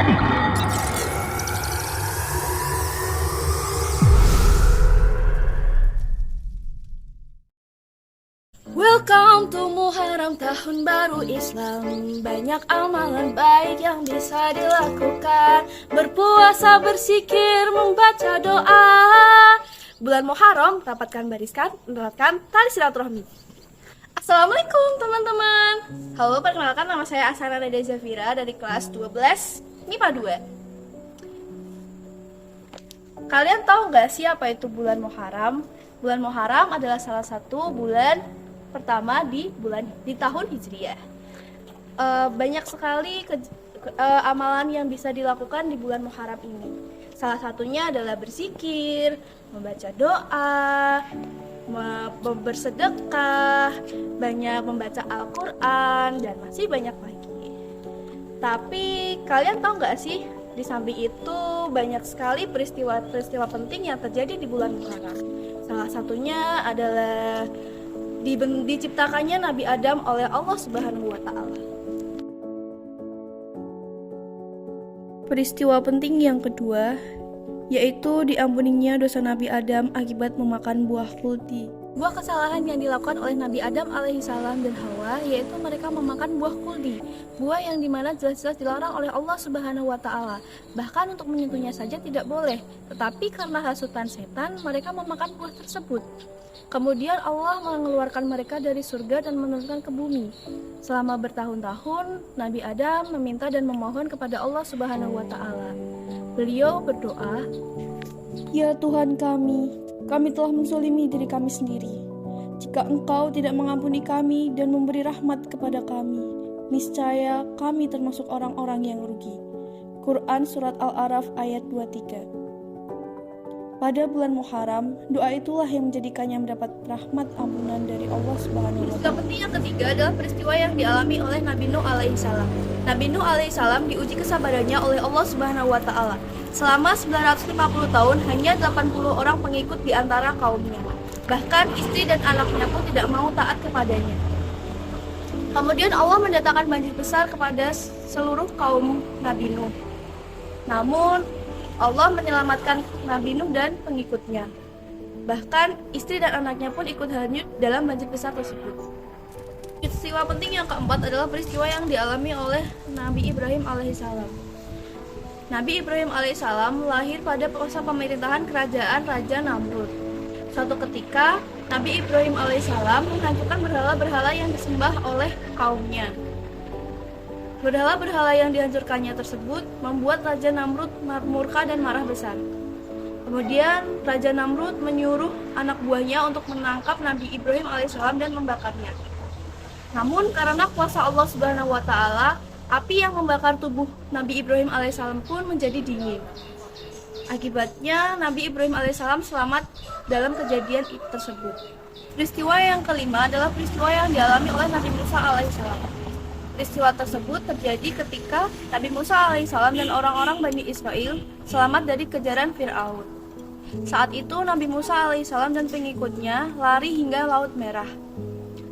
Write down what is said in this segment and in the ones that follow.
Welcome to Muharram, tahun baru Islam. Banyak amalan baik yang bisa dilakukan. Berpuasa, berzikir, membaca doa. Bulan Muharram, rapatkan barisan, eratkan tali silaturahmi. Assalamualaikum teman-teman. Halo, perkenalkan nama saya Asana Nada Zafira dari kelas 12 MIPA 2. Kalian tahu gak sih apa itu bulan Muharram? Bulan Muharram adalah salah satu bulan pertama di tahun Hijriah. Banyak sekali amalan yang bisa dilakukan di bulan Muharram ini. Salah satunya adalah berzikir, membaca doa, bersedekah, banyak membaca Al-Quran, dan masih banyak lagi. Tapi kalian tahu nggak sih, di samping itu banyak sekali peristiwa-peristiwa penting yang terjadi di bulan Muharram. Salah satunya adalah diciptakannya Nabi Adam oleh Allah Subhanahu wa Ta'ala. Peristiwa penting yang kedua yaitu diampuninya dosa Nabi Adam akibat memakan buah kuldi. Buah kesalahan yang dilakukan oleh Nabi Adam alaihissalam dan Hawa yaitu mereka memakan buah kuldi, buah yang dimana jelas-jelas dilarang oleh Allah Subhanahu wa Ta'ala. Bahkan untuk menyentuhnya saja tidak boleh, tetapi karena hasutan setan mereka memakan buah tersebut. Kemudian Allah mengeluarkan mereka dari surga dan menurunkan ke bumi. Selama bertahun-tahun Nabi Adam meminta dan memohon kepada Allah Subhanahu wa Ta'ala. Beliau berdoa, "Ya Tuhan kami telah menzalimi diri kami sendiri. Jika Engkau tidak mengampuni kami dan memberi rahmat kepada kami, niscaya kami termasuk orang-orang yang rugi." Quran Surat Al-A'raf ayat 23. Pada bulan Muharram, doa itulah yang menjadikannya mendapat rahmat ampunan dari Allah Subhanahu wa Ta'ala. Peristiwa penting yang ketiga adalah peristiwa yang dialami oleh Nabi Nuh alaihissalam. Nabi Nuh alaihissalam diuji kesabarannya oleh Allah Subhanahu wa Ta'ala. Selama 950 tahun, hanya 80 orang pengikut di antara kaumnya. Bahkan istri dan anaknya pun tidak mau taat kepadanya. Kemudian Allah mendatangkan banjir besar kepada seluruh kaum Nabi Nuh. Namun, Allah menyelamatkan Nabi Nuh dan pengikutnya. Bahkan istri dan anaknya pun ikut hanyut dalam banjir besar tersebut. Peristiwa penting yang keempat adalah peristiwa yang dialami oleh Nabi Ibrahim alaihissalam. Nabi Ibrahim alaihissalam lahir pada masa pemerintahan kerajaan Raja Namrud. Suatu ketika, Nabi Ibrahim alaihissalam menghancurkan berhala-berhala yang disembah oleh kaumnya. Berhala-berhala yang dihancurkannya tersebut membuat Raja Namrud murka dan marah besar. Kemudian Raja Namrud menyuruh anak buahnya untuk menangkap Nabi Ibrahim alaihissalam dan membakarnya. Namun karena kuasa Allah Subhanahu wa Ta'ala, api yang membakar tubuh Nabi Ibrahim alaihissalam pun menjadi dingin. Akibatnya Nabi Ibrahim alaihissalam selamat dalam kejadian tersebut. Peristiwa yang kelima adalah peristiwa yang dialami oleh Nabi Musa alaihissalam. Peristiwa tersebut terjadi ketika Nabi Musa alaihissalam dan orang-orang Bani Israel selamat dari kejaran Fir'aun. Saat itu Nabi Musa alaihissalam dan pengikutnya lari hingga Laut Merah.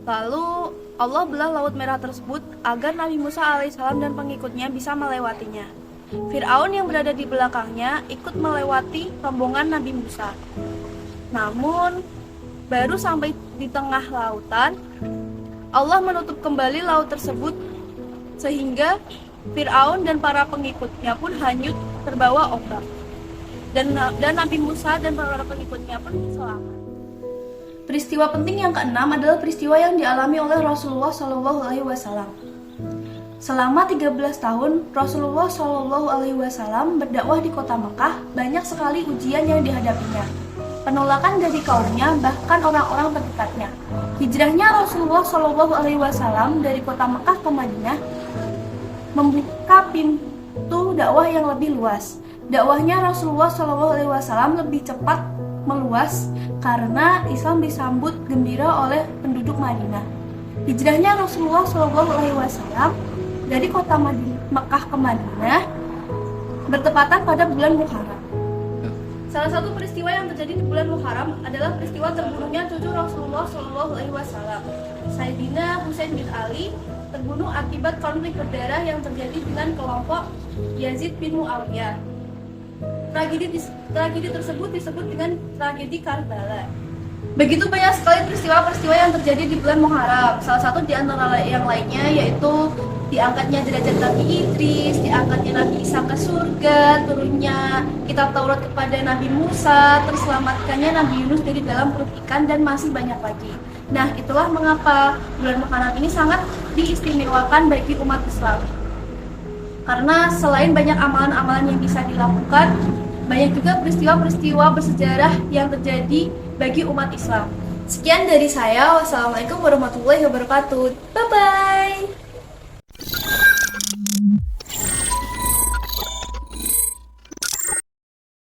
Lalu Allah belah Laut Merah tersebut agar Nabi Musa alaihissalam dan pengikutnya bisa melewatinya. Fir'aun yang berada di belakangnya ikut melewati rombongan Nabi Musa. Namun baru sampai di tengah lautan, Allah menutup kembali laut tersebut sehingga Fir'aun dan para pengikutnya pun hanyut terbawa ombak. Dan Nabi Musa dan para pengikutnya pun selamat. Peristiwa penting yang keenam adalah peristiwa yang dialami oleh Rasulullah SAW. Selama 13 tahun, Rasulullah SAW berdakwah di kota Mekah. Banyak sekali ujian yang dihadapinya. Penolakan dari kaumnya, bahkan orang-orang terdekatnya. Hijrahnya Rasulullah SAW dari kota Mekah ke Madinah membuka pintu dakwah yang lebih luas. Dakwahnya Rasulullah SAW lebih cepat meluas karena Islam disambut gembira oleh penduduk Madinah. Hijrahnya Rasulullah SAW dari kota Mekah ke Madinah bertepatan pada bulan Muharram. Salah satu peristiwa yang terjadi di bulan Muharram adalah peristiwa terbunuhnya cucu Rasulullah SAW, Sayyidina Husain bin Ali terbunuh akibat konflik berdarah yang terjadi dengan kelompok Yazid bin Muawiyah. Tragedi tersebut disebut dengan tragedi Karbala. Begitu banyak sekali peristiwa-peristiwa yang terjadi di bulan Muharram. Salah satu di antara yang lainnya yaitu diangkatnya derajat Nabi Idris, diangkatnya Nabi Isa ke surga, turunnya kitab Taurat kepada Nabi Musa, terselamatkannya Nabi Yunus dari dalam perut ikan, dan masih banyak lagi. Nah, itulah mengapa bulan Muharram ini sangat diistimewakan bagi umat Islam. Karena selain banyak amalan-amalan yang bisa dilakukan, banyak juga peristiwa-peristiwa bersejarah yang terjadi bagi umat Islam. Sekian dari saya. Wassalamualaikum warahmatullahi wabarakatuh. Bye-bye.